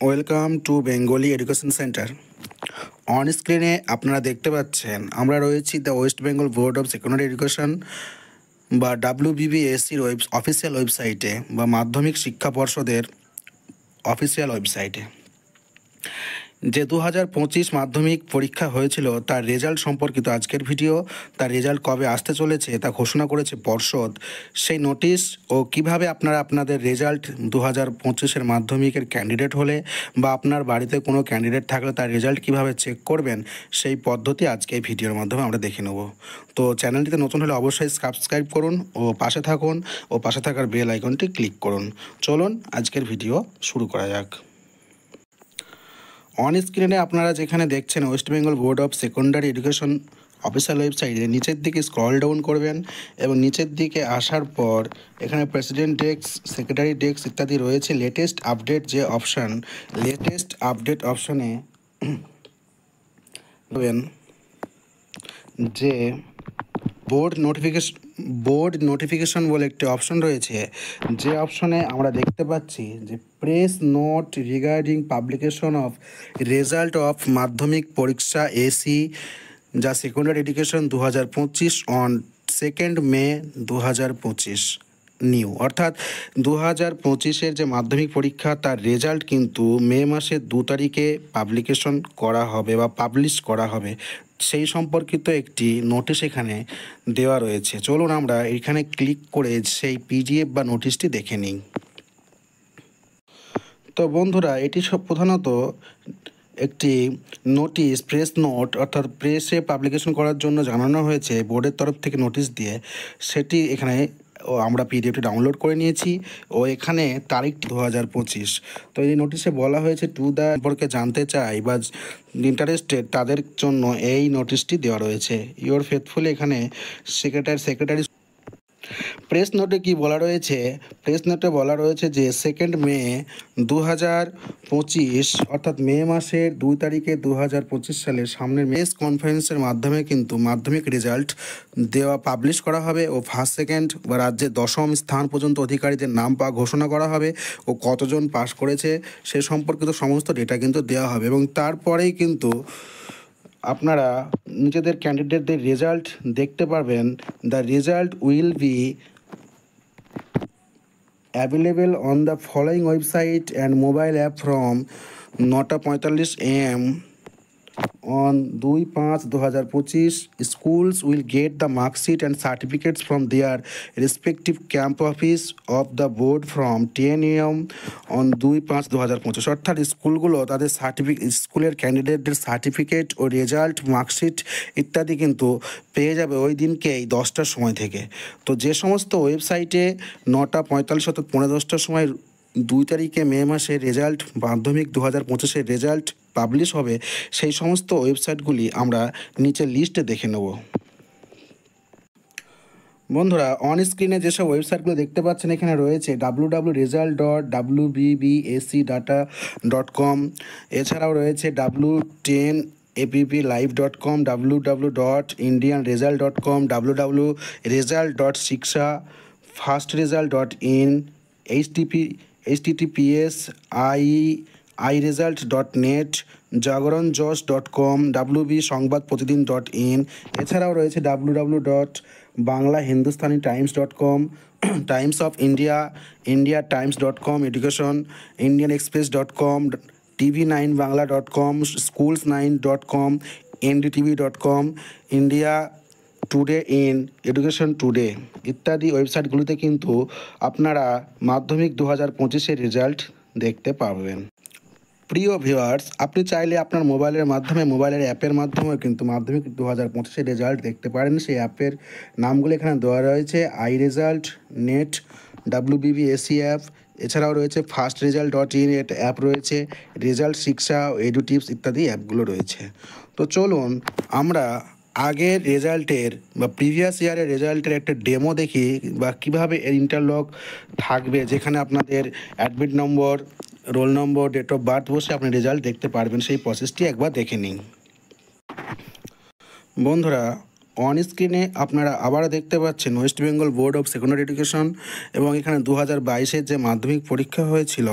Welcome to Bengali education centre. On স্ক্রিনে আপনারা দেখতে পাচ্ছেন আমরা রয়েছি the West Bengal board of secondary education বা WBBSCর অফিসিয়াল ওয়েবসাইটে বা মাধ্যমিক শিক্ষা পর্ষদের অফিসিয়াল ওয়েবসাইটে। যে 2025 মাধ্যমিক পরীক্ষা হয়েছিল তার রেজাল্ট সম্পর্কিত আজকের ভিডিও। তার রেজাল্ট কবে আসতে চলেছে তা ঘোষণা করেছে পর্ষদ। সেই নোটিশ ও কিভাবে আপনারা আপনাদের রেজাল্ট 2025-এর মাধ্যমিকের ক্যান্ডিডেট হলে বা আপনার বাড়িতে কোনো ক্যান্ডিডেট থাকলে তার রেজাল্ট কিভাবে চেক করবেন সেই পদ্ধতি আজকে এই ভিডিওর মাধ্যমে আমরা দেখে নেব। তো চ্যানেলটিতে নতুন হলে অবশ্যই সাবস্ক্রাইব করুন ও পাশে থাকুন ও পাশে থাকার বেল আইকনটি ক্লিক করুন। চলুন আজকের ভিডিও শুরু করা যাক। অন স্ক্রিনে আপনারা যেখানে দেখছেন West Bengal board of secondary education official ওয়েবসাইটে নিচের দিকে স্ক্রল ডাউন করবেন এবং নিচের দিকে আসার পর এখানে প্রেসিডেন্ট ডেস্ক, সেক্রেটারি ডেস্ক ইত্যাদি রয়েছে। লেটেস্ট আপডেট যে অপশান, লেটেস্ট আপডেট অপশানে যে বোর্ড নোটিফিকেশন বলে একটি অপশন রয়েছে, যে অপশনে আমরা দেখতে পাচ্ছি যে press note regarding publication of result of মাধ্যমিক পরীক্ষা এসি যা secondary education 2025 on 2 May 2025 new, অর্থাৎ 2025-এর যে মাধ্যমিক পরীক্ষা তার রেজাল্ট কিন্তু মে মাসের 2 তারিখে পাবলিকেশন করা হবে বা পাবলিশ করা হবে। সেই সম্পর্কিত একটি নোটিশ এখানে দেওয়া রয়েছে। চলুন আমরা এখানে ক্লিক করে সেই PDF বা নোটিশটি দেখে নিই। তো বন্ধুরা, এটি সব প্রধানত একটি নোটিশ, প্রেস নোট, অর্থাৎ প্রেসে পাবলিকেশন করার জন্য জানানো হয়েছে বোর্ডের তরফ থেকে নোটিশ দিয়ে। সেটি এখানে আমরা PDFটি ডাউনলোড করে নিয়েছি ও এখানে তারিখ 2025। তো এই নোটিশে বলা হয়েছে টু দ্য সম্পর্কে জানতে চাই বা ইন্টারেস্টেড তাদের জন্য এই নোটিশটি দেওয়া রয়েছে। ইওর ফেথফুলি এখানে সেক্রেটারি। প্রেস নোটে কি বলা রয়েছে? প্রেস নোটে বলা রয়েছে যে 2 মে 2025 অর্থাৎ মে মাসের 2 তারিখে 2025 সালের সামনের প্রেস কনফারেন্সের মাধ্যমে কিন্তু মাধ্যমিক রেজাল্ট পাবলিশ করা হবে ও ফার্স্ট সেকেন্ড বা রাজ্যের 10ম স্থান পর্যন্ত অধিকারীদের নাম ঘোষণা করা হবে ও কতজন পাশ করেছে সে সম্পর্কিত সমস্ত ডেটা কিন্তু দেওয়া হবে এবং তারপরেই কিন্তু আপনারা নিজেদের ক্যান্ডিডেটদের রেজাল্ট দেখতে পারবেন। The result will be available on the following website and mobile app from 9:45 AM on 2/5/2025. Schools will get the mark sheet and certificates from their respective camp office of the board from 10 AM on 2/5/2025। অর্থাৎ স্কুলগুলো তাদের স্কুলের ক্যান্ডিডেটদের certificate ও result, marksheet ইত্যাদি কিন্তু পেয়ে যাবে ওই দিনকেই 10টার সময় থেকে। তো যে সমস্ত ওয়েবসাইটে 9:45 অর্থাৎ 10:45 সময় 2 তারিখে মে মাসের রেজাল্ট, মাধ্যমিক 2025-এর রেজাল্ট পাবলিশ হবে, সেই সমস্ত ওয়েবসাইটগুলি আমরা নিচের লিস্টে দেখে নেব। বন্ধুরা, অন স্ক্রিনে যেসব ওয়েবসাইটগুলো দেখতে পাচ্ছেন এখানে রয়েছে www.result.wbbscdata.com, এছাড়াও রয়েছে w10appllive.com, www.indianresult.com, www.result.shiksha, firstresult.in, https iresult.net, jagaranjosh.com, wbsongbaadprotidin.in, এছাড়াও রয়েছে www.banglahindustanitimes.com, Times of India, indiatimes.com, education, indianexpress.com, tv9bangla.com, schools9.com, ndtv.com, India today in education today ইত্যাদি ওয়েবসাইটগুলিতে কিন্তু আপনারা মাধ্যমিক 2025-এর রেজাল্ট দেখতে পাবেন। প্রিয় ভিউয়ার্স, আপনি চাইলে আপনার মোবাইলের মাধ্যমে, মোবাইলের অ্যাপের মাধ্যমেও কিন্তু মাধ্যমিক 2025-এর রেজাল্ট দেখতে পারেন। সেই অ্যাপের নামগুলো এখানে দেওয়া রয়েছে, iResult, নেট, WBBSC অ্যাপ, এছাড়াও রয়েছে firstresult.in অ্যাপ রয়েছে, রেজাল্ট শিক্ষা, এডুটিপস ইত্যাদি অ্যাপগুলো রয়েছে। তো চলুন আমরা আগের রেজাল্টের বা প্রিভিয়াস ইয়ারের রেজাল্টের একটা ডেমো দেখি বা কীভাবে ইন্টারলক থাকবে, যেখানে আপনাদের admit number, roll number, date of birth বসে আপনি রেজাল্ট দেখতে পারবেন। সেই প্রসেসটি একবার দেখে নিন। বন্ধুরা, অন স্ক্রিনে আপনারা আবার দেখতে পাচ্ছেন West Bengal board of secondary education এবং এখানে 2022-এর যে মাধ্যমিক পরীক্ষা হয়েছিল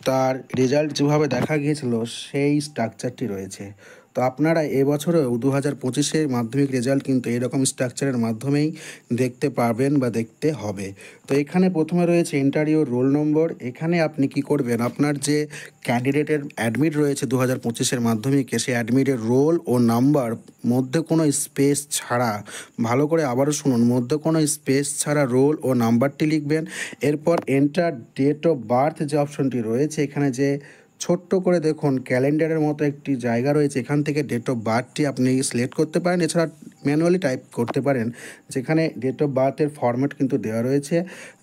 তার রেজাল্ট যেভাবে দেখা গিয়েছিল সেই স্ট্রাকচারটি রয়েছে। তো আপনারা এবছরেও 2025-এর মাধ্যমিক রেজাল্ট কিন্তু এরকম স্ট্রাকচারের মাধ্যমেই দেখতে পারবেন বা দেখতে হবে। তো এখানে প্রথমে রয়েছে এন্টার ইউর রোল নম্বর। এখানে আপনি কি করবেন, আপনার যে ক্যান্ডিডেটের অ্যাডমিট রয়েছে 2025-এর মাধ্যমিকে, সেই অ্যাডমিটের রোল ও নাম্বার মধ্যে কোনো স্পেস ছাড়া, ভালো করে আবারও শুনুন, মধ্যে কোনো স্পেস ছাড়া রোল ও নাম্বারটি লিখবেন। এরপর এন্টার ডেট অফ বার্থ যে অপশনটি রয়েছে, এখানে যে ছোট্ট করে দেখুন ক্যালেন্ডারের মতো একটি জায়গা রয়েছে, এখান থেকে ডেট অফ বার্থটি আপনি সিলেক্ট করতে পারেন, এছাড়া ম্যানুয়ালি টাইপ করতে পারেন। যেখানে ডেট অফ বার্থের ফরম্যাট কিন্তু দেওয়া রয়েছে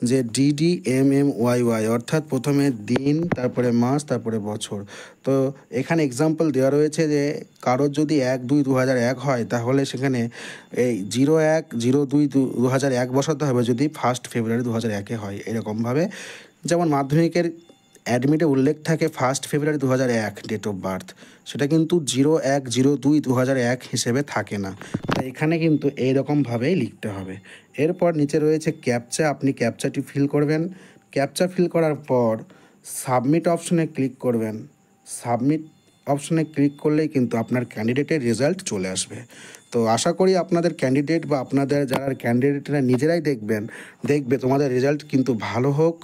যে DDMMYY, অর্থাৎ প্রথমে দিন, তারপরে মাস, তারপরে বছর। তো এখানে এক্সাম্পল দেওয়া রয়েছে যে কারোর যদি 1-2-2001 হয়, তাহলে সেখানে এই 01-02-2001 বসাতে হবে যদি 1 ফেব্রুয়ারি 2001-এ হয়, এরকমভাবে। যেমন মাধ্যমিকের অ্যাডমিটে উল্লেখ থাকে 1 ফেব্রুয়ারি 2001 ডেট অফ বার্থ, সেটা কিন্তু 01-02-2001 হিসেবে থাকে না। তাই এখানে কিন্তু এইরকমভাবেই লিখতে হবে। এরপর নিচে রয়েছে ক্যাপচা, আপনি ক্যাপচাটি ফিল করবেন। ক্যাপচা ফিল করার পর সাবমিট অপশনে ক্লিক করবেন। সাবমিট অপশনে ক্লিক করলেই কিন্তু আপনার ক্যান্ডিডেটের রেজাল্ট চলে আসবে। তো আশা করি আপনাদের ক্যান্ডিডেট বা আপনাদের যারা ক্যান্ডিডেটরা নিজেরাই দেখবে তোমাদের রেজাল্ট কিন্তু ভালো হোক,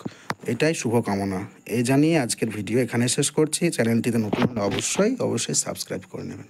এটাই শুভকামনা। এই জানিয়ে আজকের ভিডিও এখানে শেষ করছি। চ্যানেলটিতে নতুন হলে অবশ্যই সাবস্ক্রাইব করে নেবেন।